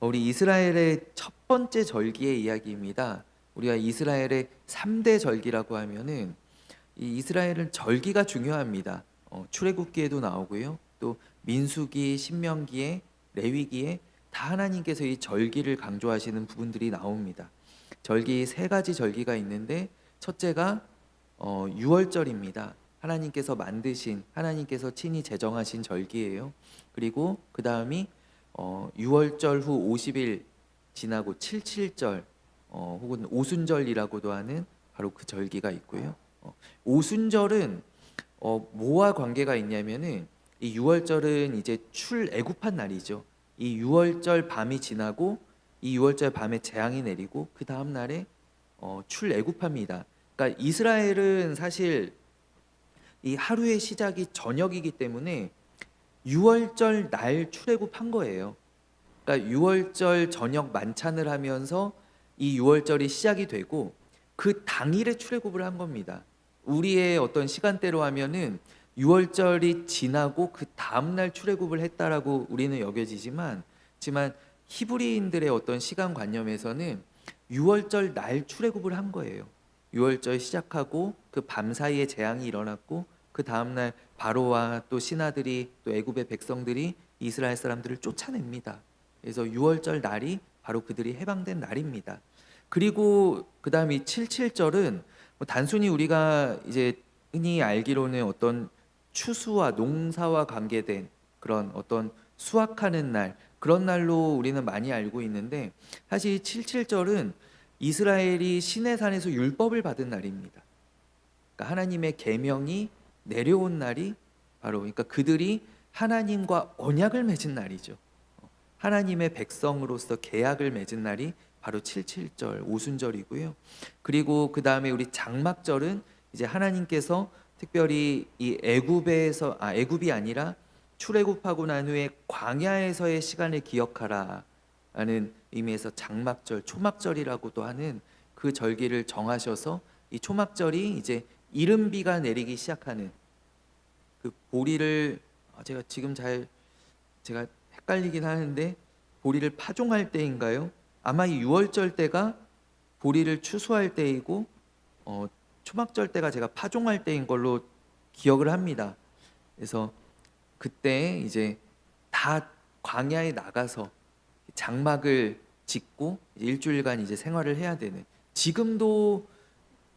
우리 이스라엘의 첫 번째 절기의 이야기입니다. 우리가 이스라엘의 3대 절기라고 하면은 이 이스라엘은 절기가 중요합니다. 출애굽기에도 나오고요. 또 민수기, 신명기에, 레위기에 다 하나님께서 이 절기를 강조하시는 부분들이 나옵니다. 절기 세 가지 절기가 있는데 첫째가 유월절입니다. 하나님께서 만드신, 하나님께서 친히 제정하신 절기예요. 그리고 그 다음이 6월절 후 50일 지나고 77절 혹은 오순절이라고도 하는 바로 그 절기가 있고요. 오순절은 뭐와 관계가 있냐면은 이 6월절은 이제 출애굽한 날이죠. 이 6월절 밤이 지나고 이 6월절 밤에 재앙이 내리고 그 다음 날에 출애굽합니다. 그러니까 이스라엘은 사실 이 하루의 시작이 저녁이기 때문에 6월절 날 출애굽한 거예요. 그러니까 6월절 저녁 만찬을 하면서 이 6월절이 시작이 되고 그 당일에 출애굽을 한 겁니다. 우리의 어떤 시간대로 하면은 6월절이 지나고 그 다음 날 출애굽을 했다라고 우리는 여겨지지만 히브리인들의 어떤 시간관념에서는 6월절 날 출애굽을 한 거예요. 6월절 시작하고 그 밤 사이에 재앙이 일어났고 그 다음 날 바로와 또 신하들이 또 애굽의 백성들이 이스라엘 사람들을 쫓아냅니다. 그래서 6월절 날이 바로 그들이 해방된 날입니다. 그리고 그 다음 이 77절은 단순히 우리가 이제 흔히 알기로는 어떤 추수와 농사와 관계된 그런 어떤 수확하는 날, 그런 날로 우리는 많이 알고 있는데 사실 77절은 이스라엘이 시내산에서 율법을 받은 날입니다. 그러니까 하나님의 계명이 내려온 날이 바로, 그러니까 그들이 하나님과 언약을 맺은 날이죠. 하나님의 백성으로서 계약을 맺은 날이 바로 77절 오순절이고요. 그리고 그 다음에 우리 장막절은 이제 하나님께서 특별히 이 애굽이 아니라 출애굽하고 난 후에 광야에서의 시간을 기억하라라는 의미에서 장막절, 초막절이라고도 하는 그 절기를 정하셔서 이 초막절이 이제 이른비가 내리기 시작하는 그 보리를 제가 지금 제가 헷갈리긴 하는데 보리를 파종할 때인가요? 아마 이 6월절 때가 보리를 추수할 때이고 초막절 때가 제가 파종할 때인 걸로 기억을 합니다. 그래서 그때 이제 다 광야에 나가서 장막을 짓고 일주일간 이제 생활을 해야 되는, 지금도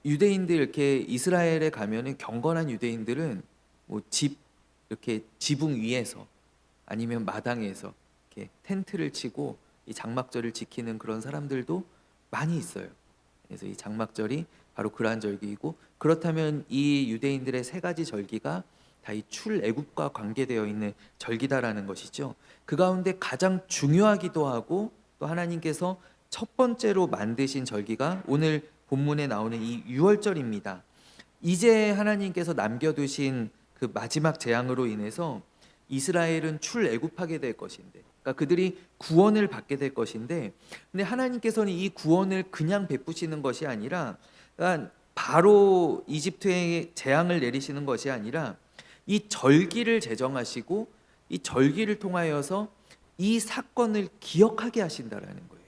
유대인들 이렇게 이스라엘에 가면은 경건한 유대인들은 뭐 집 이렇게 지붕 위에서 아니면 마당에서 이렇게 텐트를 치고 이 장막절을 지키는 그런 사람들도 많이 있어요. 그래서 이 장막절이 바로 그러한 절기이고, 그렇다면 이 유대인들의 세 가지 절기가 다 이 출애굽과 관계되어 있는 절기다라는 것이죠. 그 가운데 가장 중요하기도 하고 또 하나님께서 첫 번째로 만드신 절기가 오늘 본문에 나오는 이 유월절입니다. 이제 하나님께서 남겨두신 그 마지막 재앙으로 인해서 이스라엘은 출애굽하게 될 것인데, 그러니까 그들이 구원을 받게 될 것인데, 근데 하나님께서는 이 구원을 그냥 베푸시는 것이 아니라, 그러니까 바로 이집트에 재앙을 내리시는 것이 아니라 이 절기를 제정하시고 이 절기를 통하여서 이 사건을 기억하게 하신다라는 거예요.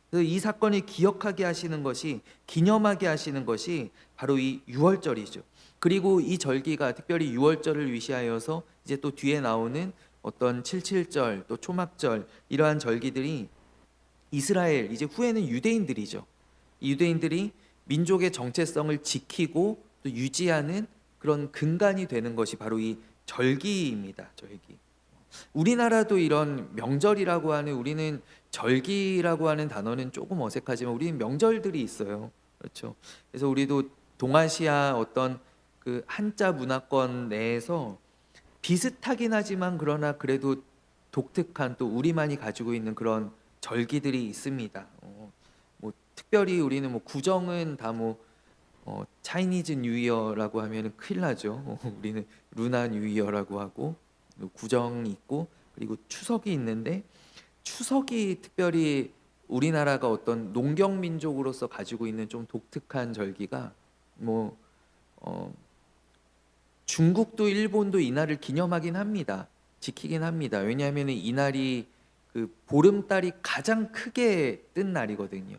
그래서 이 사건을 기억하게 하시는 것이, 기념하게 하시는 것이 바로 이 유월절이죠. 그리고 이 절기가 특별히 유월절을 위시하여서 이제 또 뒤에 나오는 어떤 77절 또 초막절, 이러한 절기들이 이스라엘, 이제 후에는 유대인들이죠. 이 유대인들이 민족의 정체성을 지키고 또 유지하는 그런 근간이 되는 것이 바로 이 절기입니다. 절기. 우리나라도 이런 명절이라고 하는, 우리는 절기라고 하는 단어는 조금 어색하지만 우리는 명절들이 있어요. 그렇죠. 그래서 우리도 동아시아 어떤 그 한자 문화권 내에서 비슷하긴 하지만 그러나 그래도 독특한, 또 우리만이 가지고 있는 그런 절기들이 있습니다. 뭐 특별히 우리는 뭐 구정은 다 차이니즈 뉴이어라고 하면은 큰일 나죠. 우리는 루나 뉴이어라고 하고 구정이 있고, 그리고 추석이 있는데, 추석이 특별히 우리나라가 어떤 농경 민족으로서 가지고 있는 좀 독특한 절기가, 뭐 중국도 일본도 이날을 기념하긴 합니다. 지키긴 합니다. 왜냐하면 이날이 그 보름달이 가장 크게 뜬 날이거든요.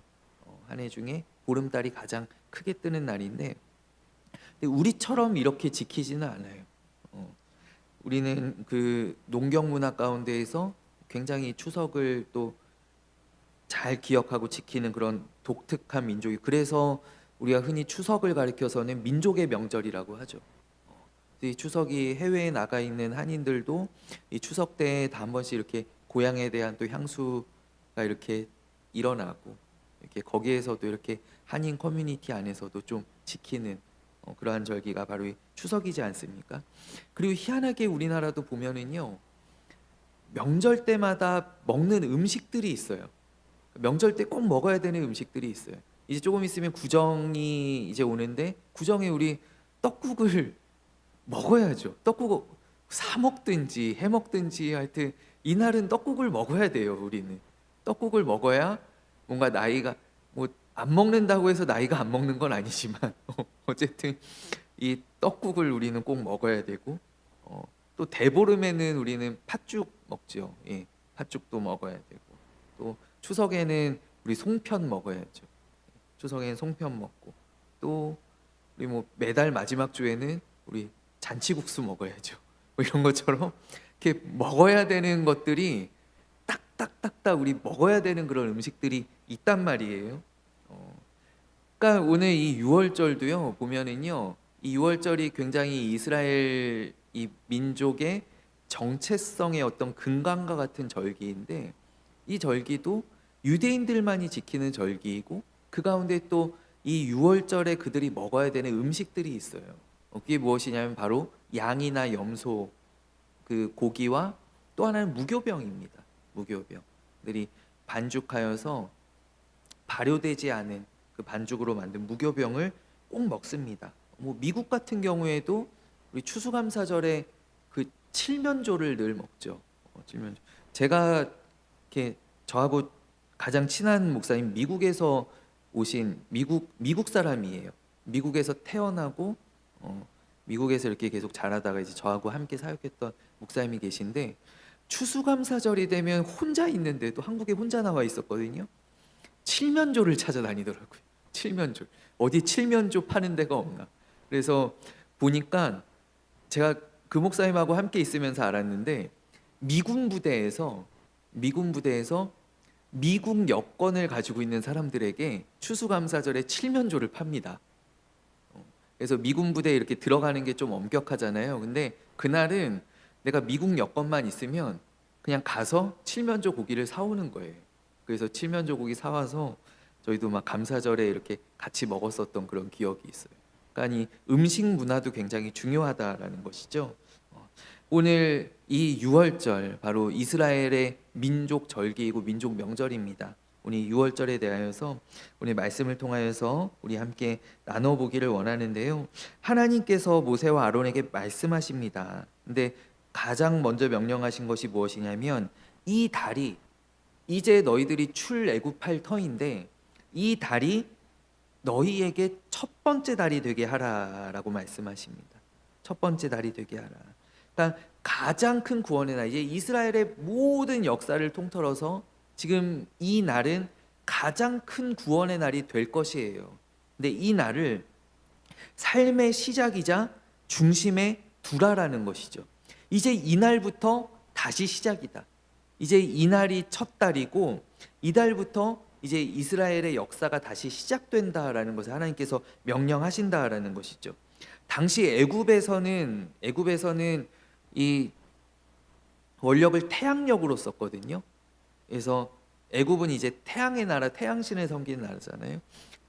한 해 중에 보름달이 가장 크게 뜨는 날인데, 근데 우리처럼 이렇게 지키지는 않아요. 우리는 그 농경 문화 가운데에서 굉장히 추석을 또 잘 기억하고 지키는 그런 독특한 민족이, 그래서 우리가 흔히 추석을 가리켜서는 민족의 명절이라고 하죠. 이 추석이 해외에 나가 있는 한인들도 이 추석 때 다 한 번씩 이렇게 고향에 대한 또 향수가 이렇게 일어나고, 이렇게 거기에서도 이렇게 한인 커뮤니티 안에서도 좀 지키는 그러한 절기가 바로 이 추석이지 않습니까? 그리고 희한하게 우리나라도 보면은요, 명절 때마다 먹는 음식들이 있어요. 명절 때 꼭 먹어야 되는 음식들이 있어요. 이제 조금 있으면 구정이 이제 오는데, 구정에 우리 떡국을 먹어야죠. 떡국 사 먹든지 해 먹든지 하여튼 이날은 떡국을 먹어야 돼요. 우리는 떡국을 먹어야 뭔가 나이가, 뭐 안 먹는다고 해서 나이가 안 먹는 건 아니지만 어쨌든 이 떡국을 우리는 꼭 먹어야 되고, 또 대보름에는 우리는 팥죽 먹죠. 예, 팥죽도 먹어야 되고, 또 추석에는 우리 송편 먹어야죠. 추석에는 송편 먹고, 또 우리 뭐 매달 마지막 주에는 우리 잔치국수 먹어야죠. 뭐 이런 것처럼 이렇게 먹어야 되는 것들이 딱딱딱딱 우리 먹어야 되는 그런 음식들이 있단 말이에요. 그러니까 오늘 이 유월절도요, 보면은요, 이 유월절이 굉장히 이스라엘 이 민족의 정체성의 어떤 근간과 같은 절기인데, 이 절기도 유대인들만이 지키는 절기이고, 그 가운데 또 이 유월절에 그들이 먹어야 되는 음식들이 있어요. 그게 무엇이냐면 바로 양이나 염소 그 고기와, 또 하나는 무교병입니다. 무교병. 그들이 반죽하여서 발효되지 않은 그 반죽으로 만든 무교병을 꼭 먹습니다. 뭐 미국 같은 경우에도 우리 추수감사절에 그 칠면조를 늘 먹죠. 칠면조. 제가 이렇게 저하고 가장 친한 목사님, 미국에서 오신 미국 사람이에요. 미국에서 태어나고 미국에서 이렇게 계속 자라다가 이제 저하고 함께 사역했던 목사님이 계신데, 추수감사절이 되면 혼자 있는데도 한국에 혼자 나와 있었거든요. 칠면조를 찾아다니더라고요. 칠면조. 어디 칠면조 파는 데가 없나. 그래서 보니까 제가 그 목사님하고 함께 있으면서 알았는데, 미군 부대에서 미국 여권을 가지고 있는 사람들에게 추수감사절에 칠면조를 팝니다. 그래서 미군 부대에 이렇게 들어가는 게 좀 엄격하잖아요. 근데 그날은 내가 미국 여권만 있으면 그냥 가서 칠면조 고기를 사오는 거예요. 그래서 칠면조 고기 사와서 저희도 막 감사절에 이렇게 같이 먹었었던 그런 기억이 있어요. 그러니까 이 음식 문화도 굉장히 중요하다라는 것이죠. 오늘 이 유월절, 바로 이스라엘의 민족 절기이고 민족 명절입니다. 오늘 유월절에 대하여서 오늘 말씀을 통하여서 우리 함께 나눠보기를 원하는데요, 하나님께서 모세와 아론에게 말씀하십니다. 근데 가장 먼저 명령하신 것이 무엇이냐면, 이 달이 이제 너희들이 출애굽할 터인데 이 달이 너희에게 첫 번째 달이 되게 하라라고 말씀하십니다. 첫 번째 달이 되게 하라. 그러니까 가장 큰 구원의 날, 이제 이스라엘의 모든 역사를 통틀어서 지금 이 날은 가장 큰 구원의 날이 될 것이에요. 근데 이 날을 삶의 시작이자 중심에 두라라는 것이죠. 이제 이 날부터 다시 시작이다. 이제 이 날이 첫 달이고, 이 달부터 이제 이스라엘의 역사가 다시 시작된다라는 것을 하나님께서 명령하신다라는 것이죠. 당시 애굽에서는 이 원력을 태양력으로 썼거든요. 그래서 애굽은 이제 태양의 나라, 태양신을 섬기는 나라잖아요.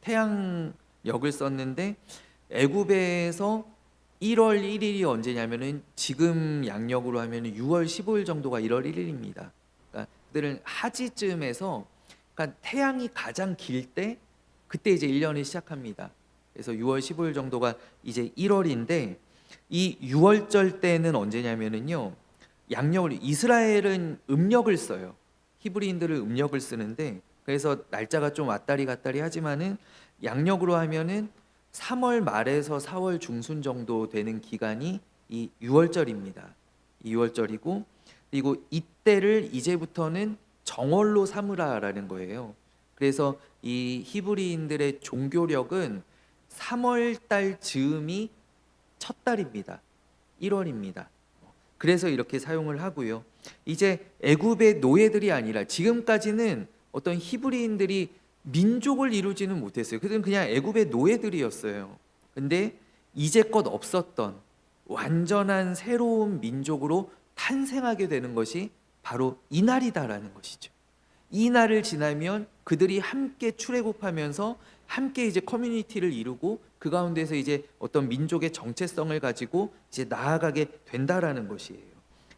태양력을 썼는데, 애굽에서 1월 1일이 언제냐면은 지금 양력으로 하면은 6월 15일 정도가 1월 1일입니다. 그러니까 그들은 하지쯤에서, 그러니까 태양이 가장 길 때, 그때 이제 1년이 시작합니다. 그래서 6월 15일 정도가 이제 1월인데, 이 6월절 때는 언제냐면은요, 양력을, 이스라엘은 음력을 써요. 히브리인들은 음력을 쓰는데, 그래서 날짜가 좀 왔다리 갔다리 하지만은 양력으로 하면은 3월 말에서 4월 중순 정도 되는 기간이 이 6월절입니다. 이 6월절이고, 그리고 이때를 이제부터는 정월로 삼으라라는 거예요. 그래서 이 히브리인들의 종교력은 3월 달 즈음이 첫 달입니다. 1월입니다. 그래서 이렇게 사용을 하고요. 이제 애굽의 노예들이 아니라 지금까지는 어떤 히브리인들이 민족을 이루지는 못했어요. 그들은 그냥 애굽의 노예들이었어요. 근데 이제껏 없었던 완전한 새로운 민족으로 탄생하게 되는 것이 바로 이 날이다라는 것이죠. 이 날을 지나면 그들이 함께 출애굽하면서 함께 이제 커뮤니티를 이루고 그 가운데서 이제 어떤 민족의 정체성을 가지고 이제 나아가게 된다라는 것이에요.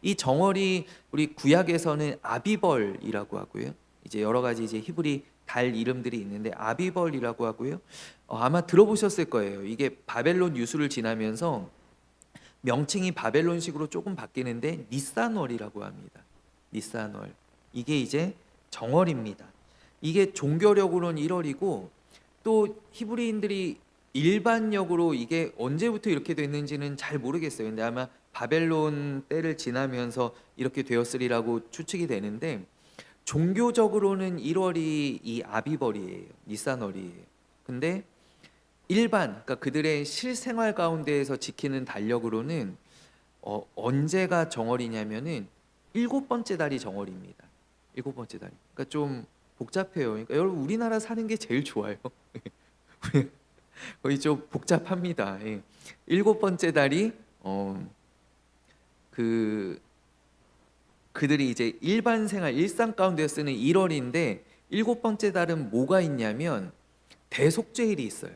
이 정월이 우리 구약에서는 아비벌이라고 하고요. 이제 여러 가지 이제 히브리 달 이름들이 있는데 아비벌이라고 하고요. 아마 들어보셨을 거예요. 이게 바벨론 유수를 지나면서 명칭이 바벨론식으로 조금 바뀌는데 니산월이라고 합니다. 니산월. 이게 이제 정월입니다. 이게 종교력으로는 1월이고 또 히브리인들이 일반력으로 이게 언제부터 이렇게 됐는지는 잘 모르겠어요. 근데 아마 바벨론 때를 지나면서 이렇게 되었으리라고 추측이 되는데 종교적으로는 1월이 이 아비벌이에요. 니산월이에요. 근데 그러니까 그들의 실생활 가운데에서 지키는 달력으로는 언제가 정월이냐면은 7번째 달이 정월입니다. 7번째 달이. 그러니까 좀 복잡해요. 그러니까 여러분 우리나라 사는 게 제일 좋아요. 거의 좀 복잡합니다. 7번째 달이 그들이 이제 일반 생활 일상 가운데 쓰는 1월인데 7번째 달은 뭐가 있냐면 대속죄일이 있어요.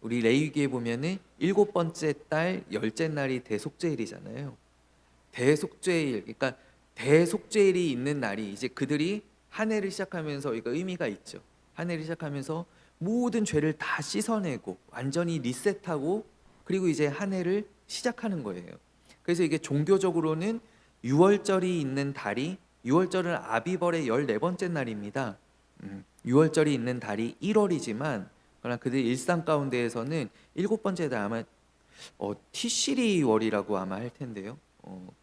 우리 레위기에 보면은 7번째 달 10째 날이 대속죄일이잖아요. 대속죄일, 그러니까 대속죄일이 있는 날이 이제 그들이 한 해를 시작하면서 이거 의미가 있죠. 한 해를 시작하면서 모든 죄를 다 씻어내고 완전히 리셋하고 그리고 이제 한 해를 시작하는 거예요. 그래서 이게 종교적으로는 6월절이 있는 달이 6월절은 아비벌의 14번째 날입니다. 6월절이 있는 달이 1월이지만 그러나 그들 일상 가운데에서는 7번째 달 아마 티시리월이라고 아마 할 텐데요.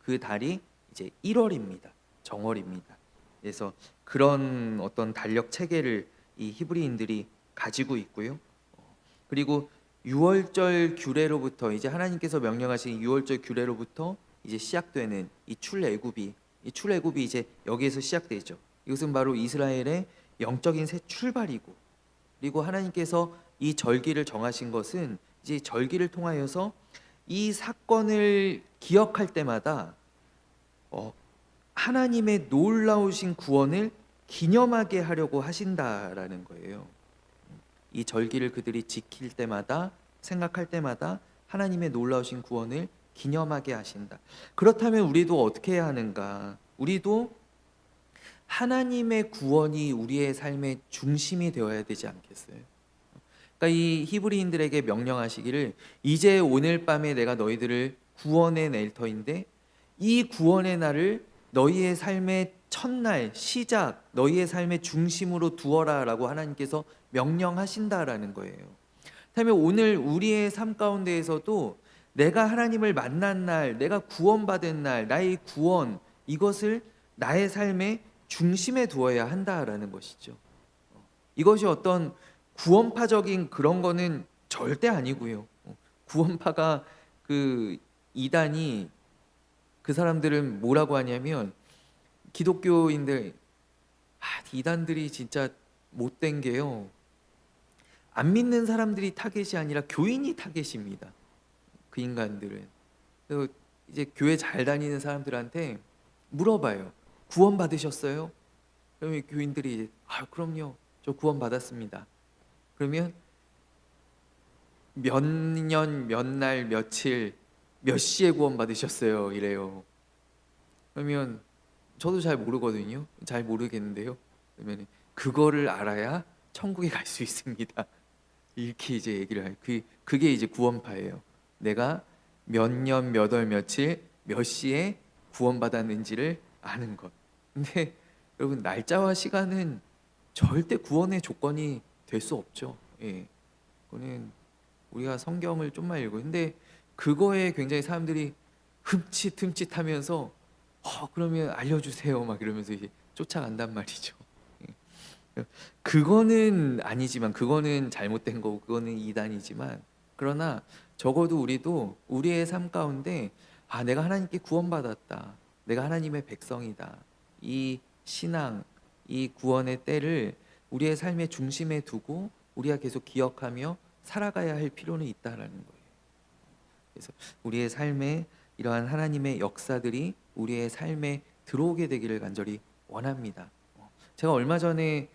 그 달이 이제 1월입니다. 정월입니다. 그래서 그런 어떤 달력 체계를 이 히브리인들이 가지고 있고요. 그리고 6월절 규례로부터 이제 하나님께서 명령하신 6월절 규례로부터 이제 시작되는 이 출애굽이 이제 여기에서 시작되죠. 이것은 바로 이스라엘의 영적인 새 출발이고 그리고 하나님께서 이 절기를 정하신 것은 이제 절기를 통하여서 이 사건을 기억할 때마다 하나님의 놀라우신 구원을 기념하게 하려고 하신다라는 거예요. 이 절기를 그들이 지킬 때마다 생각할 때마다 하나님의 놀라우신 구원을 기념하게 하신다. 그렇다면 우리도 어떻게 해야 하는가? 우리도 하나님의 구원이 우리의 삶의 중심이 되어야 되지 않겠어요? 그러니까 이 히브리인들에게 명령하시기를 이제 오늘 밤에 내가 너희들을 구원해 낼 터인데 이 구원의 날을 너희의 삶의 첫날 시작 너희의 삶의 중심으로 두어라라고 하나님께서 명령하신다라는 거예요. 그렇다면 오늘 우리의 삶 가운데에서도 내가 하나님을 만난 날, 내가 구원받은 날, 나의 구원 이것을 나의 삶의 중심에 두어야 한다라는 것이죠. 이것이 어떤 구원파적인 그런 거는 절대 아니고요. 구원파가 그 이단이 그 사람들은 뭐라고 하냐면 기독교인들 이단들이 진짜 못된 게요. 안 믿는 사람들이 타겟이 아니라 교인이 타겟입니다. 그 인간들은. 그래서 이제 교회 잘 다니는 사람들한테 물어봐요. 구원 받으셨어요? 그러면 교인들이 그럼요. 저 구원 받았습니다. 그러면 몇 년, 몇 날, 며칠, 몇 시에 구원 받으셨어요? 이래요. 그러면 저도 잘 모르거든요. 잘 모르겠는데요. 그러면 그거를 알아야 천국에 갈 수 있습니다. 이렇게 이제 얘기를 해요. 그게 이제 구원파예요. 내가 몇 년, 몇 월, 며칠, 몇 시에 구원받았는지를 아는 것. 근데 여러분 날짜와 시간은 절대 구원의 조건이 될 수 없죠. 그거는 우리가 성경을 좀만 읽고 근데 그거에 굉장히 사람들이 흠칫흠칫하면서 그러면 알려주세요 막 이러면서 이제 쫓아간단 말이죠. 그거는 아니지만, 그거는 잘못된 거고, 그거는 이단이지만, 그러나 적어도 우리도 우리의 삶 가운데 내가 하나님께 구원받았다, 내가 하나님의 백성이다, 이 신앙, 이 구원의 때를 우리의 삶의 중심에 두고 우리가 계속 기억하며 살아가야 할 필요는 있다라는 거예요. 그래서 우리의 삶에 이러한 하나님의 역사들이 우리의 삶에 들어오게 되기를 간절히 원합니다. 제가 얼마 전에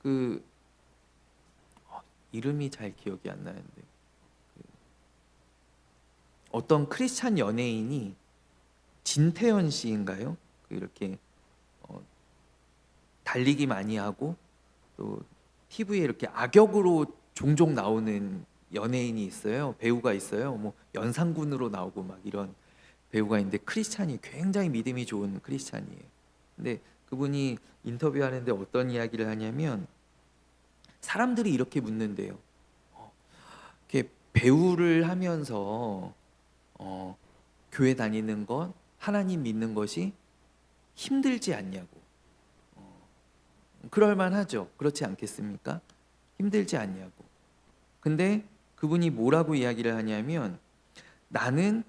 그 이름이 잘 기억이 안 나는데, 어떤 크리스찬 연예인이 진태현 씨인가요? 이렇게 달리기 많이 하고 또 TV에 이렇게 악역으로 종종 나오는 연예인이 있어요. 배우가 있어요. 뭐 연상군으로 나오고 막 이런 배우가 있는데, 크리스찬이 굉장히 믿음이 좋은 크리스찬이에요. 근데 그분이 인터뷰하는데 어떤 이야기를 하냐면, 사람들이 이렇게 묻는데요. 이렇게 배우를 하면서 교회 다니는 것, 하나님 믿는 것이 힘들지 않냐고. 그럴만하죠. 그렇지 않겠습니까? 힘들지 않냐고. 근데 그분이 뭐라고 이야기를 하냐면, 나는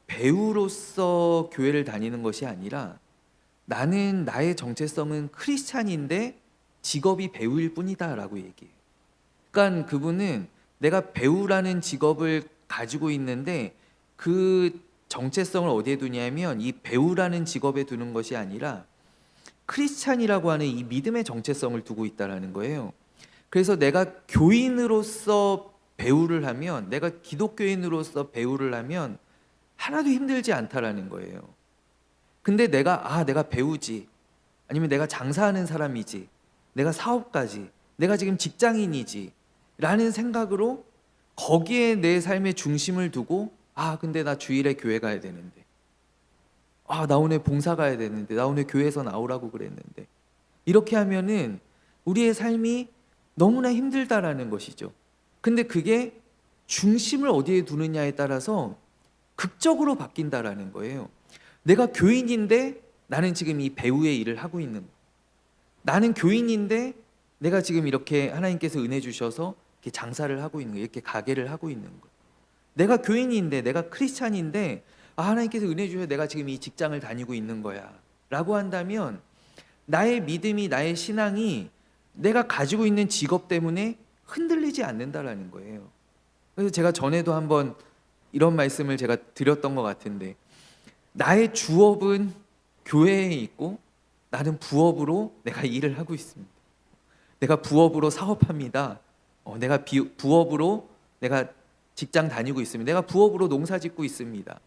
배우로서 교회를 다니는 것이 아니라 나는 나의 정체성은 크리스찬인데 직업이 배우일 뿐이다 라고 얘기해요. 그러니까 그분은 내가 배우라는 직업을 가지고 있는데 그 정체성을 어디에 두냐면, 이 배우라는 직업에 두는 것이 아니라 크리스찬이라고 하는 이 믿음의 정체성을 두고 있다라는 거예요. 그래서 내가 교인으로서 배우를 하면, 내가 기독교인으로서 배우를 하면 하나도 힘들지 않다라는 거예요. 근데 내가 배우지, 아니면 내가 장사하는 사람이지, 내가 사업가지, 내가 지금 직장인이지 라는 생각으로 거기에 내 삶의 중심을 두고, 근데 나 주일에 교회 가야 되는데, 나 오늘 봉사 가야 되는데, 나 오늘 교회에서 나오라고 그랬는데, 이렇게 하면은 우리의 삶이 너무나 힘들다라는 것이죠. 근데 그게 중심을 어디에 두느냐에 따라서 극적으로 바뀐다라는 거예요. 내가 교인인데 나는 지금 이 배우의 일을 하고 있는 거예요. 나는 교인인데 내가 지금 이렇게 하나님께서 은혜 주셔서 이렇게 장사를 하고 있는 거예요. 이렇게 가게를 하고 있는 거예요. 내가 교인인데, 내가 크리스찬인데 하나님께서 은혜 주셔서 내가 지금 이 직장을 다니고 있는 거야 라고 한다면, 나의 믿음이, 나의 신앙이 내가 가지고 있는 직업 때문에 흔들리지 않는다라는 거예요. 그래서 제가 전에도 한번 이런 말씀을 제가 드렸던 것 같은데, 나의 주업은 교회에 있고 나는 부업으로 내가 일을 하고 있습니다. 내가 부업으로 사업합니다. 내가 부업으로 내가 직장 다니고 있습니다. 내가 부업으로 농사 짓고 있습니다.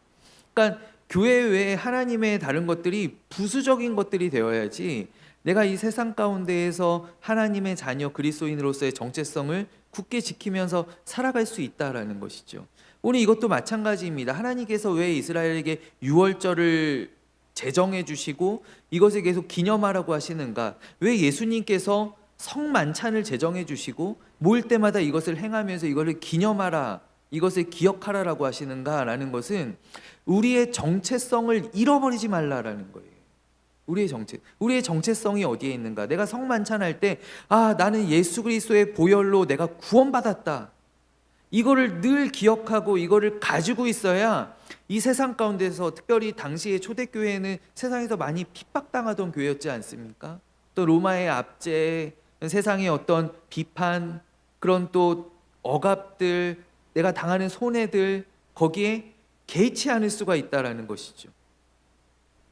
그러니까 교회 외에 하나님의 다른 것들이 부수적인 것들이 되어야지 내가 이 세상 가운데에서 하나님의 자녀 그리스도인으로서의 정체성을 굳게 지키면서 살아갈 수 있다라는 것이죠. 오늘 이것도 마찬가지입니다. 하나님께서 왜 이스라엘에게 유월절을 제정해 주시고 이것을 계속 기념하라고 하시는가? 왜 예수님께서 성만찬을 제정해 주시고 모일 때마다 이것을 행하면서 이것을 기념하라, 이것을 기억하라라고 하시는가라는 것은 우리의 정체성을 잃어버리지 말라라는 거예요. 우리의 정체성이 어디에 있는가? 내가 성만찬할 때 나는 예수 그리스도의 보혈로 내가 구원받았다, 이거를 늘 기억하고 이거를 가지고 있어야 이 세상 가운데서, 특별히 당시의 초대교회는 세상에서 많이 핍박당하던 교회였지 않습니까? 또 로마의 압제, 세상의 어떤 비판, 그런 또 억압들, 내가 당하는 손해들, 거기에 개의치 않을 수가 있다라는 것이죠.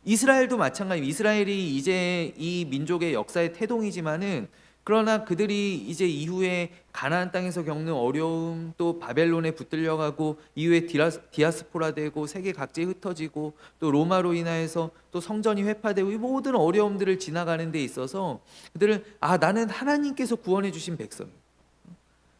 이스라엘도 마찬가지입니다. 이스라엘이 이제 이 민족의 역사의 태동이지만은, 그러나 그들이 이제 이후에 가나안 땅에서 겪는 어려움, 또 바벨론에 붙들려가고 이후에 디아스포라 되고 세계 각지에 흩어지고 또 로마로 인하여서 또 성전이 회파되고, 이 모든 어려움들을 지나가는 데 있어서 그들은 나는 하나님께서 구원해 주신 백성,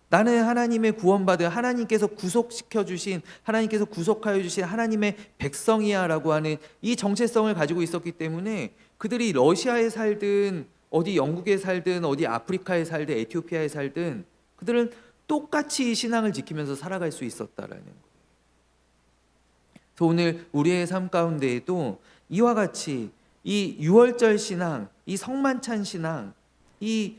나는 하나님의 구원받은, 하나님께서 구속시켜 주신, 하나님께서 구속하여 주신 하나님의 백성이야 라고 하는 이 정체성을 가지고 있었기 때문에, 그들이 러시아에 살든 어디 영국에 살든 어디 아프리카에 살든 에티오피아에 살든 그들은 똑같이 이 신앙을 지키면서 살아갈 수 있었다라는 거예요. 그래서 오늘 우리의 삶 가운데에도 이와 같이 이 유월절 신앙, 이 성만찬 신앙, 이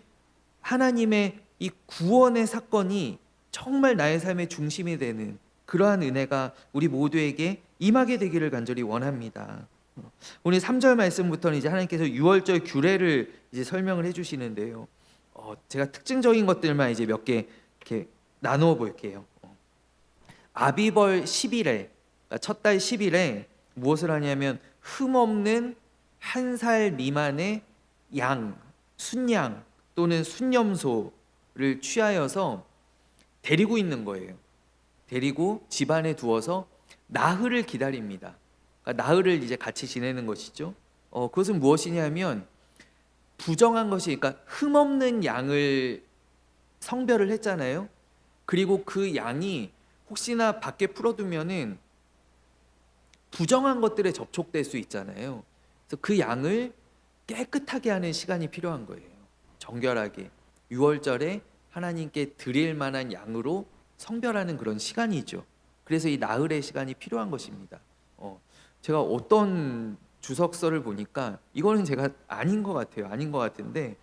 하나님의 이 구원의 사건이 정말 나의 삶의 중심이 되는 그러한 은혜가 우리 모두에게 임하게 되기를 간절히 원합니다. 오늘 3절 말씀부터는 이제 하나님께서 유월절 규례를 이제 설명을 해주시는데요. 제가 특징적인 것들만 이제 몇 개 이렇게 나누어 볼게요. 아비벌 10일에, 첫 달 10일에 무엇을 하냐면 흠없는 1살 미만의 양, 순양 또는 순염소를 취하여서 데리고 있는 거예요. 데리고 집안에 두어서 나흘을 기다립니다. 그러니까 나흘을 이제 같이 지내는 것이죠. 그것은 무엇이냐면 부정한 것이, 그러니까 흠없는 양을 성별을 했잖아요. 그리고 그 양이 혹시나 밖에 풀어두면은 부정한 것들에 접촉될 수 있잖아요. 그래서 그 양을 깨끗하게 하는 시간이 필요한 거예요. 정결하게 유월절에 하나님께 드릴 만한 양으로 성별하는 그런 시간이죠. 그래서 이 나흘의 시간이 필요한 것입니다. 제가 어떤 주석서를 보니까 이거는 제가 아닌 것 같아요. 아닌 것 같은데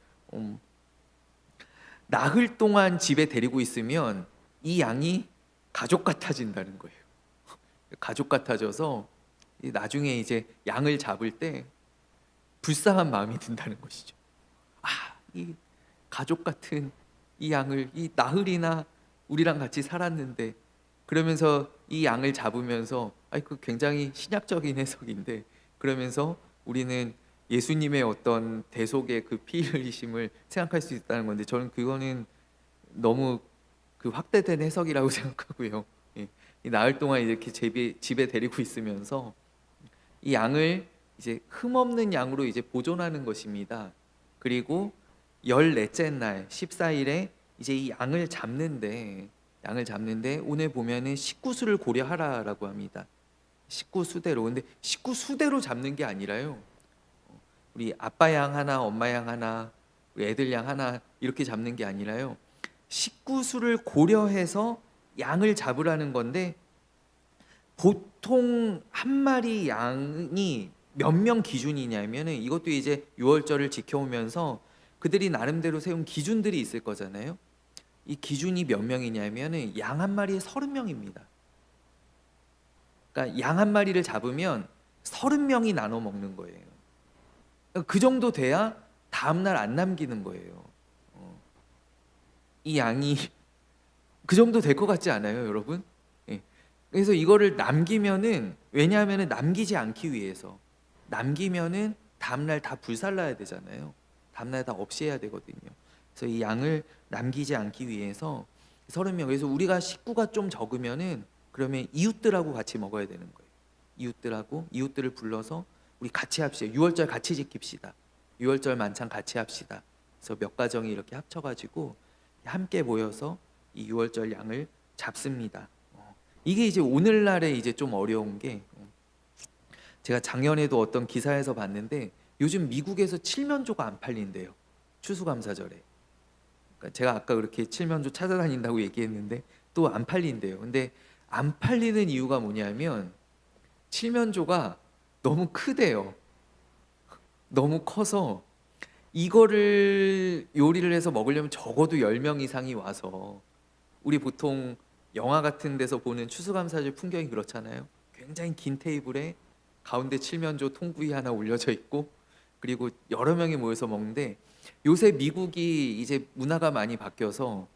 나흘 동안 집에 데리고 있으면 이 양이 가족 같아진다는 거예요. 가족 같아져서 나중에 이제 양을 잡을 때 불쌍한 마음이 든다는 것이죠. 이 가족 같은 이 양을 이 나흘이나 우리랑 같이 살았는데, 그러면서 이 양을 잡으면서 그 굉장히 신약적인 해석인데, 그러면서 우리는 예수님의 어떤 대속의 그 피 흘리심을 생각할 수 있다는 건데, 저는 그거는 너무 그 확대된 해석이라고 생각하고요. 이 나흘 동안 이렇게 집에 데리고 있으면서 이 양을 이제 흠없는 양으로 이제 보존하는 것입니다. 그리고 14째 날 14일에 이제 이 양을 잡는데 오늘 보면은 식구수를 고려하라라고 합니다. 식구수대로. 근데 식구수대로 잡는 게 아니라요. 우리 아빠 양 하나, 엄마 양 하나, 우리 애들 양 하나 이렇게 잡는 게 아니라요. 식구수를 고려해서 양을 잡으라는 건데, 보통 한 마리 양이 몇 명 기준이냐면은 이것도 이제 유월절을 지켜오면서 그들이 나름대로 세운 기준들이 있을 거잖아요. 이 기준이 몇 명이냐면은 양 한 마리에 30명입니다. 그러니까 양 한 마리를 잡으면 30명이 나눠 먹는 거예요. 그 정도 돼야 다음날 안 남기는 거예요. 이 양이 그 정도 될 것 같지 않아요, 여러분? 예. 그래서 이거를 남기면은, 왜냐하면은 남기지 않기 위해서, 남기면은 다음날 다 불살라야 되잖아요. 다음날 다 없애야 되거든요. 그래서 이 양을 남기지 않기 위해서 30명. 그래서 우리가 식구가 좀 적으면은 그러면 이웃들하고 같이 먹어야 되는 거예요. 이웃들을 불러서 우리 같이 합시다. 유월절 같이 지킵시다. 유월절 만찬 같이 합시다. 그래서 몇 가정이 이렇게 합쳐가지고 함께 모여서 이 유월절 양을 잡습니다. 이게 이제 오늘날에 이제 좀 어려운 게, 제가 작년에도 어떤 기사에서 봤는데 요즘 미국에서 칠면조가 안 팔린대요. 추수감사절에. 그러니까 제가 아까 그렇게 칠면조 찾아다닌다고 얘기했는데 또 안 팔린대요. 근데 안 팔리는 이유가 뭐냐면 칠면조가 너무 크대요. 너무 커서 이거를 요리를 해서 먹으려면 적어도 10명 이상이 와서, 우리 보통 영화 같은 데서 보는 추수감사절 풍경이 그렇잖아요. 굉장히 긴 테이블에 가운데 칠면조 통구이 하나 올려져 있고, 그리고 여러 명이 모여서 먹는데, 요새 미국이 이제 문화가 많이 바뀌어서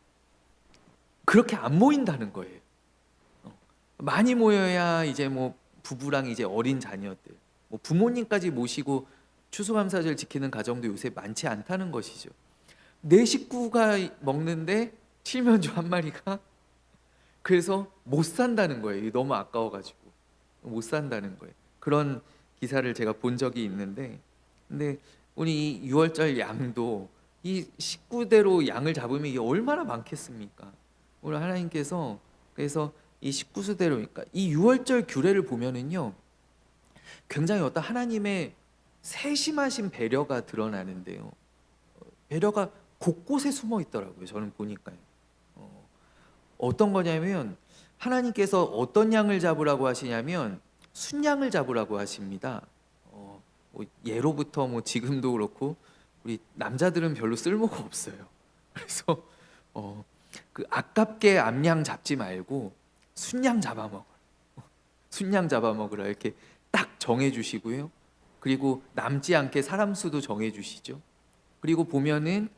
그렇게 안 모인다는 거예요. 많이 모여야 이제 뭐 부부랑 이제 어린 자녀들, 뭐 부모님까지 모시고 추수감사절 지키는 가정도 요새 많지 않다는 것이죠. 내 식구가 먹는데 칠면조 한 마리가, 그래서 못 산다는 거예요. 너무 아까워가지고 못 산다는 거예요. 그런 기사를 제가 본 적이 있는데, 근데 우리 이 유월절 양도 이 식구대로 양을 잡으면 이게 얼마나 많겠습니까? 오늘 하나님께서 그래서 이 식구수대로, 그러니까 이 유월절 규례를 보면은요, 굉장히 어떤 하나님의 세심하신 배려가 드러나는데요. 배려가 곳곳에 숨어 있더라고요. 저는 보니까요. 어떤 거냐면 하나님께서 어떤 양을 잡으라고 하시냐면 순양을 잡으라고 하십니다. 뭐 예로부터 뭐 지금도 그렇고 우리 남자들은 별로 쓸모가 없어요. 그래서 그 아깝게 암양 잡지 말고 순양 잡아먹어. 순양 잡아먹으라 이렇게 딱 정해주시고요. 그리고 남지 않게 사람 수도 정해주시죠. 그리고 보면은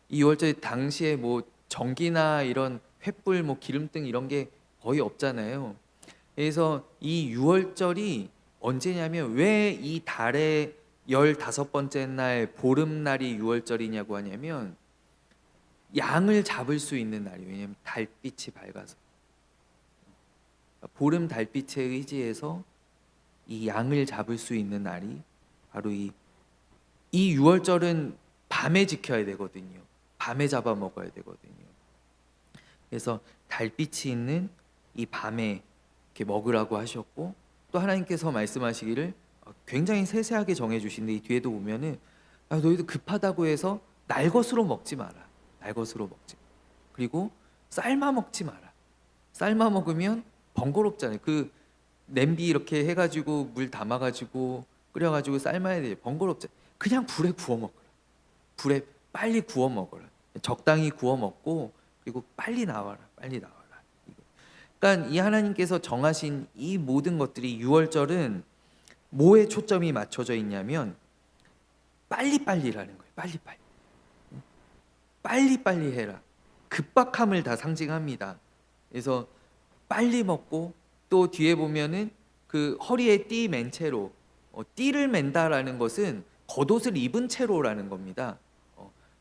이 유월절 당시에 뭐 전기나 이런 횃불, 뭐 기름등 이런 게 거의 없잖아요. 그래서 이 유월절이 언제냐면 왜 이 달의 15번째 날 보름날이 유월절이냐고 하냐면 양을 잡을 수 있는 날이에요. 왜냐하면 달빛이 밝아서 보름 달빛에 의지해서 이 양을 잡을 수 있는 날이 바로 이 유월절은 밤에 지켜야 되거든요. 밤에 잡아 먹어야 되거든요. 그래서 달빛이 있는 이 밤에 이렇게 먹으라고 하셨고, 또 하나님께서 말씀하시기를 굉장히 세세하게 정해주신데 이 뒤에도 보면은 너희도 급하다고 해서 날 것으로 먹지 마라. 날 것으로 먹지. 그리고 삶아 먹지 마라. 삶아 먹으면 번거롭잖아요. 그 냄비 이렇게 해가지고 물 담아가지고 끓여가지고 삶아야 돼요. 번거롭잖아요. 그냥 불에 구워 먹어라. 불에 빨리 구워 먹어라. 적당히 구워 먹고 그리고 빨리 나와라. 빨리 나와라. 그러니까 이 하나님께서 정하신 이 모든 것들이 유월절은 뭐에 초점이 맞춰져 있냐면 빨리빨리라는 거예요. 빨리빨리. 빨리빨리 해라. 급박함을 다 상징합니다. 그래서 빨리 먹고 또 뒤에 보면은 그 허리에 띠 맨 채로 띠를 맨다라는 것은 겉옷을 입은 채로라는 겁니다.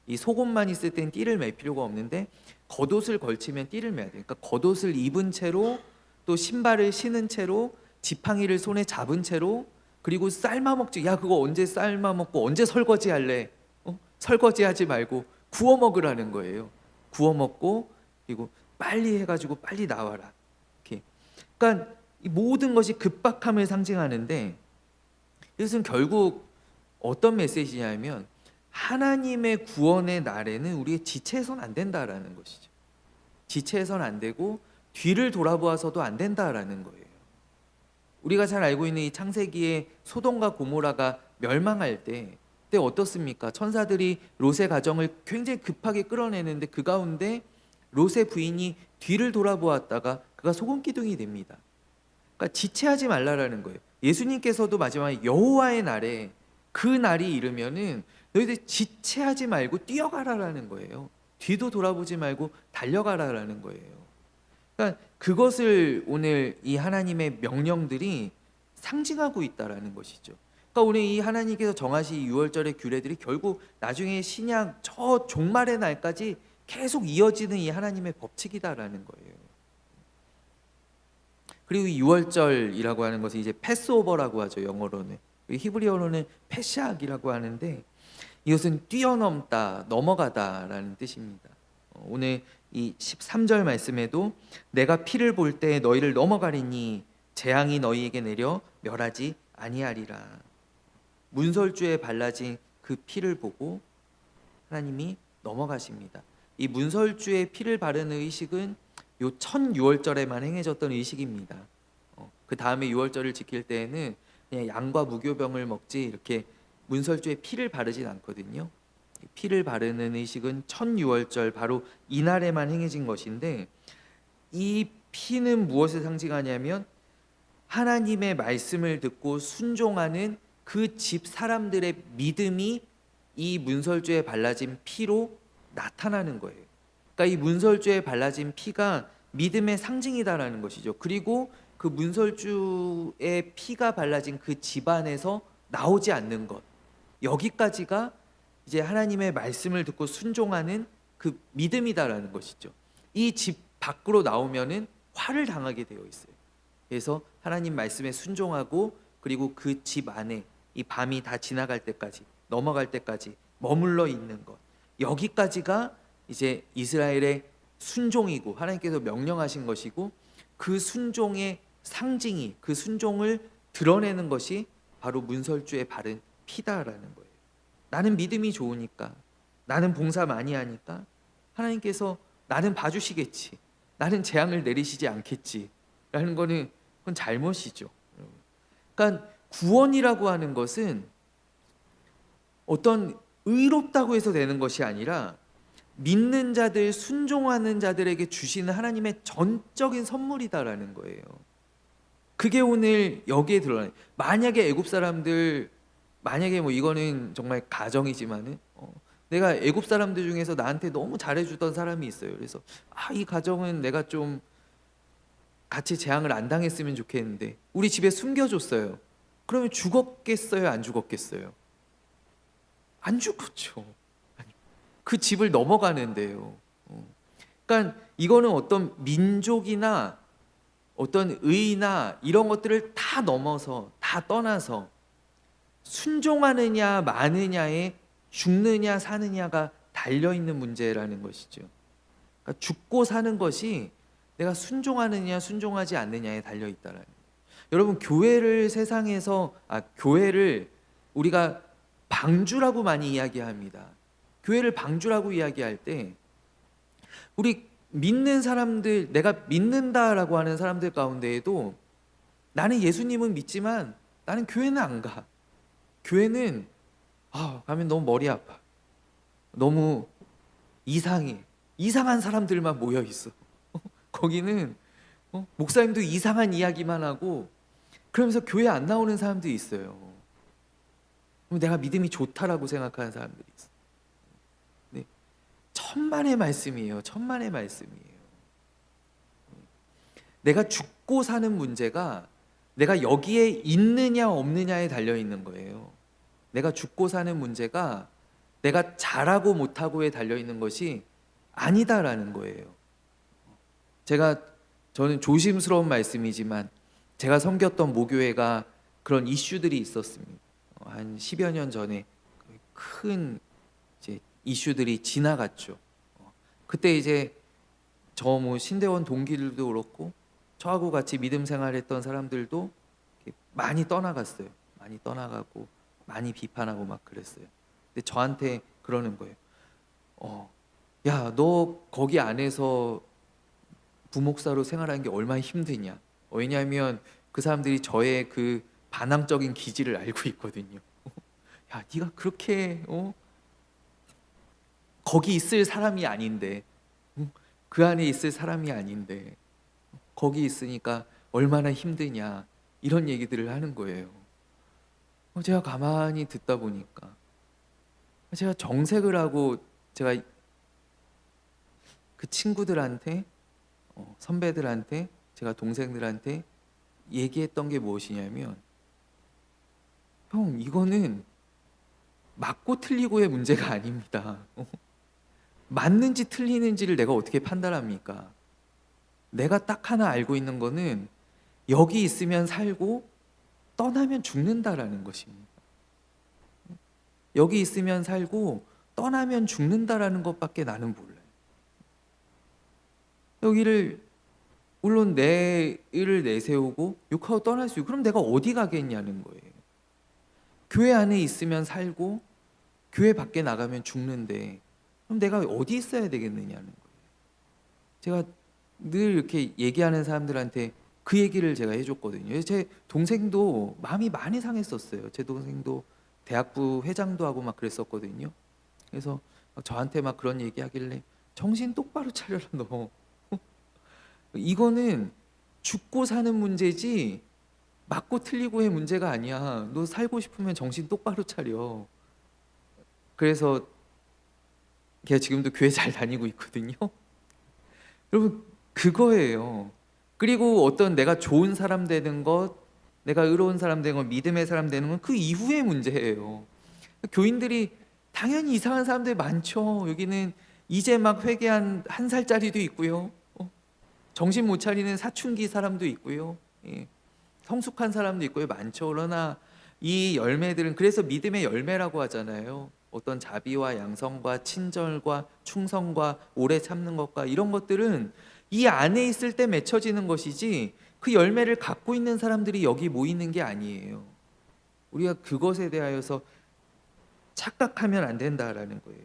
이 속옷만 있을 땐 띠를 맬 필요가 없는데 겉옷을 걸치면 띠를 매야 돼요. 그러니까 겉옷을 입은 채로 또 신발을 신은 채로 지팡이를 손에 잡은 채로 그리고 삶아 먹지. 야 그거 언제 삶아 먹고 언제 설거지 할래? 설거지 하지 말고 구워 먹으라는 거예요. 구워 먹고 그리고 빨리 해가지고 빨리 나와라. 이렇게. 그러니까 이 모든 것이 급박함을 상징하는데 이것은 결국 어떤 메시지냐면 하나님의 구원의 날에는 우리가 지체해서는 안 된다라는 것이죠. 지체해서는 안 되고 뒤를 돌아보아서도 안 된다라는 거예요. 우리가 잘 알고 있는 이 창세기에 소돔과 고모라가 멸망할 때 그때 어떻습니까? 천사들이 롯의 가정을 굉장히 급하게 끌어내는데 그 가운데 롯의 부인이 뒤를 돌아보았다가 그가 소금 기둥이 됩니다. 그러니까 지체하지 말라라는 거예요. 예수님께서도 마지막에 여호와의 날에 그 날이 이르면은 너희들 지체하지 말고 뛰어가라라는 거예요. 뒤도 돌아보지 말고 달려가라라는 거예요. 그러니까 그것을 오늘 이 하나님의 명령들이 상징하고 있다라는 것이죠. 그러니까 오늘 이 하나님께서 정하신 유월절의 규례들이 결국 나중에 신약 저 종말의 날까지 계속 이어지는 이 하나님의 법칙이다라는 거예요. 그리고 이 유월절이라고 하는 것은 이제 패스오버라고 하죠. 영어로는. 히브리어로는 패시악이라고 하는데 이것은 뛰어넘다, 넘어가다라는 뜻입니다. 오늘 이 13절 말씀에도 내가 피를 볼 때 너희를 넘어가리니 재앙이 너희에게 내려 멸하지 아니하리라. 문설주에 발라진 그 피를 보고 하나님이 넘어가십니다. 이 문설주에 피를 바르는 의식은 요 첫 유월절에만 행해졌던 의식입니다. 그 다음에 유월절을 지킬 때에는 그냥 양과 무교병을 먹지 이렇게 문설주에 피를 바르진 않거든요. 피를 바르는 의식은 첫 유월절 바로 이날에만 행해진 것인데 이 피는 무엇을 상징하냐면 하나님의 말씀을 듣고 순종하는 그 집 사람들의 믿음이 이 문설주에 발라진 피로 나타나는 거예요. 그러니까 이 문설주에 발라진 피가 믿음의 상징이다라는 것이죠. 그리고 그 문설주에 피가 발라진 그 집안에서 나오지 않는 것, 여기까지가 이제 하나님의 말씀을 듣고 순종하는 그 믿음이다라는 것이죠. 이 집 밖으로 나오면은 화를 당하게 되어 있어요. 그래서 하나님 말씀에 순종하고 그리고 그 집 안에 이 밤이 다 지나갈 때까지 넘어갈 때까지 머물러 있는 것, 여기까지가 이제 이스라엘의 순종이고 하나님께서 명령하신 것이고 그 순종의 상징이 그 순종을 드러내는 것이 바로 문설주에 바른 피다라는 거예요. 나는 믿음이 좋으니까 나는 봉사 많이 하니까 하나님께서 나는 봐주시겠지, 나는 재앙을 내리시지 않겠지 라는 거는 그건 잘못이죠. 그러니까 구원이라고 하는 것은 어떤 의롭다고 해서 되는 것이 아니라 믿는 자들, 순종하는 자들에게 주시는 하나님의 전적인 선물이다라는 거예요. 그게 오늘 여기에 드러나요. 만약에 애굽 사람들, 만약에 뭐 이거는 정말 가정이지만은 내가 애굽 사람들 중에서 나한테 너무 잘해주던 사람이 있어요. 그래서 이 가정은 내가 좀 같이 재앙을 안 당했으면 좋겠는데 우리 집에 숨겨줬어요. 그러면 죽었겠어요? 안 죽었겠어요? 안 죽었죠. 그 집을 넘어가는데요. 그러니까 이거는 어떤 민족이나 어떤 의나 이런 것들을 다 넘어서, 다 떠나서 순종하느냐 마느냐에 죽느냐 사느냐가 달려있는 문제라는 것이죠. 그러니까 죽고 사는 것이 내가 순종하느냐 순종하지 않느냐에 달려있다라는 거예요. 여러분, 교회를 세상에서 교회를 우리가 방주라고 많이 이야기합니다. 교회를 방주라고 이야기할 때 우리 믿는 사람들, 내가 믿는다라고 하는 사람들 가운데에도 나는 예수님은 믿지만 나는 교회는 안 가. 교회는 가면 너무 머리 아파. 너무 이상해. 이상한 사람들만 모여 있어. 거기는 목사님도 이상한 이야기만 하고 그러면서 교회 안 나오는 사람들이 있어요. 그럼 내가 믿음이 좋다라고 생각하는 사람들이 있어. 네. 천만의 말씀이에요. 천만의 말씀이에요. 내가 죽고 사는 문제가 내가 여기에 있느냐 없느냐에 달려 있는 거예요. 내가 죽고 사는 문제가 내가 잘하고 못하고에 달려 있는 것이 아니다라는 거예요. 저는 조심스러운 말씀이지만 제가 섬겼던 모교회가 그런 이슈들이 있었습니다. 한 10여 년 전에 큰 이제 이슈들이 지나갔죠. 그때 이제 저 신대원 동기들도 그렇고 저하고 같이 믿음 생활했던 사람들도 많이 떠나갔어요. 많이 떠나가고 많이 비판하고 막 그랬어요. 근데 저한테 그러는 거예요. 야, 너 거기 안에서 부목사로 생활하는 게 얼마나 힘드냐. 왜냐하면 그 사람들이 저의 그 반항적인 기질을 알고 있거든요. 야, 네가 그렇게 거기 있을 사람이 아닌데, 그 안에 있을 사람이 아닌데 거기 있으니까 얼마나 힘드냐, 이런 얘기들을 하는 거예요. 제가 가만히 듣다 보니까 제가 정색을 하고 제가 그 친구들한테, 선배들한테, 제가 동생들한테 얘기했던 게 무엇이냐면, 형, 이거는 맞고 틀리고의 문제가 아닙니다. 맞는지 틀리는지를 내가 어떻게 판단합니까? 내가 딱 하나 알고 있는 거는 여기 있으면 살고 떠나면 죽는다라는 것입니다. 여기 있으면 살고 떠나면 죽는다라는 것밖에 나는 몰라요. 여기를 물론 내 일을 내세우고 욕하고 떠날 수 있고, 그럼 내가 어디 가겠냐는 거예요. 교회 안에 있으면 살고 교회 밖에 나가면 죽는데 그럼 내가 어디 있어야 되겠느냐는 거예요. 제가 늘 이렇게 얘기하는 사람들한테 그 얘기를 제가 해줬거든요. 제 동생도 마음이 많이 상했었어요. 제 동생도 대학부 회장도 하고 막 그랬었거든요. 그래서 저한테 막 그런 얘기하길래 정신 똑바로 차려라 너. 이거는 죽고 사는 문제지 맞고 틀리고의 문제가 아니야. 너 살고 싶으면 정신 똑바로 차려. 그래서 걔가 지금도 교회 잘 다니고 있거든요. 여러분, 그거예요. 그리고 어떤 내가 좋은 사람 되는 것, 내가 의로운 사람 되는 것, 믿음의 사람 되는 건 그 이후의 문제예요. 교인들이 당연히 이상한 사람들 많죠. 여기는 이제 막 회개한 1살짜리도 있고요. 정신 못 차리는 사춘기 사람도 있고요. 성숙한 사람도 있고요. 많죠. 그러나 이 열매들은, 그래서 믿음의 열매라고 하잖아요. 어떤 자비와 양성과 친절과 충성과 오래 참는 것과 이런 것들은 이 안에 있을 때 맺혀지는 것이지 그 열매를 갖고 있는 사람들이 여기 모이는 게 아니에요. 우리가 그것에 대하여서 착각하면 안 된다라는 거예요.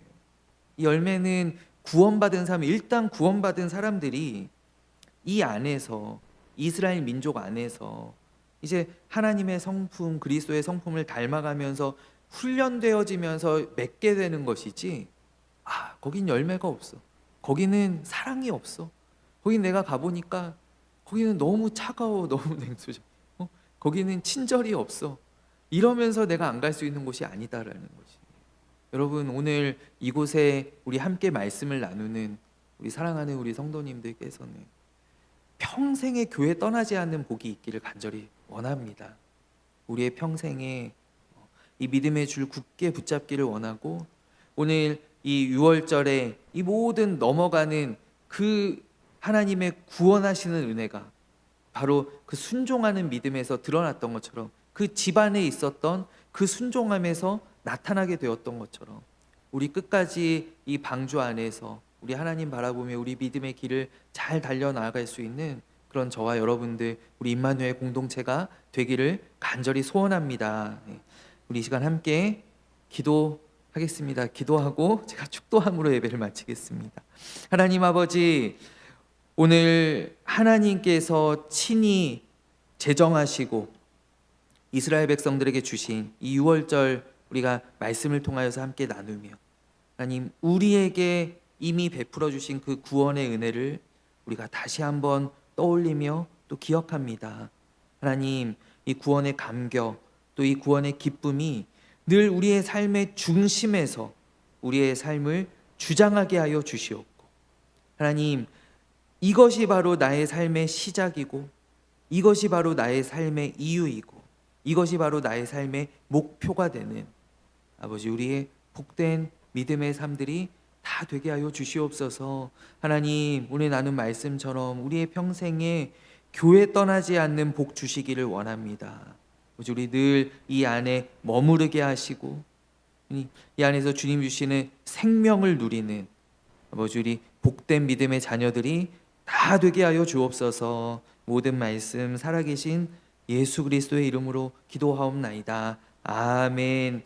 이 열매는 구원받은 사람, 일단 구원받은 사람들이 이 안에서, 이스라엘 민족 안에서 이제 하나님의 성품, 그리스도의 성품을 닮아가면서 훈련되어지면서 맺게 되는 것이지, 거긴 열매가 없어. 거기는 사랑이 없어. 거긴 내가 가보니까 거기는 너무 차가워, 너무 냉소적. 거기는 친절이 없어. 이러면서 내가 안 갈 수 있는 곳이 아니다라는 것이. 여러분, 오늘 이곳에 우리 함께 말씀을 나누는 우리 사랑하는 우리 성도님들께서는 평생의 교회 떠나지 않는 복이 있기를 간절히 원합니다. 우리의 평생에 이 믿음의 줄 굳게 붙잡기를 원하고, 오늘 이 6월절에 이 모든 넘어가는 그 하나님의 구원하시는 은혜가 바로 그 순종하는 믿음에서 드러났던 것처럼, 그 집안에 있었던 그 순종함에서 나타나게 되었던 것처럼, 우리 끝까지 이 방주 안에서 우리 하나님 바라보며 우리 믿음의 길을 잘 달려나갈 수 있는 그런 저와 여러분들, 우리 임마누엘 공동체가 되기를 간절히 소원합니다. 우리 이 시간 함께 기도하겠습니다. 기도하고 제가 축도함으로 예배를 마치겠습니다. 하나님 아버지, 오늘 하나님께서 친히 제정하시고 이스라엘 백성들에게 주신 이 6월절 우리가 말씀을 통하여서 함께 나누며, 하나님 우리에게 이미 베풀어 주신 그 구원의 은혜를 우리가 다시 한번 떠올리며 또 기억합니다. 하나님, 이 구원의 감격, 또 이 구원의 기쁨이 늘 우리의 삶의 중심에서 우리의 삶을 주장하게 하여 주시옵고, 하나님, 이것이 바로 나의 삶의 시작이고, 이것이 바로 나의 삶의 이유이고, 이것이 바로 나의 삶의 목표가 되는 아버지, 우리의 복된 믿음의 삶들이 다 되게 하여 주시옵소서. 하나님, 오늘 나눈 말씀처럼 우리의 평생에 교회 떠나지 않는 복 주시기를 원합니다. 우리 늘 이 안에 머무르게 하시고, 이 안에서 주님 주시는 생명을 누리는 아버지, 우리 복된 믿음의 자녀들이 다 되게 하여 주옵소서. 모든 말씀 살아계신 예수 그리스도의 이름으로 기도하옵나이다. 아멘.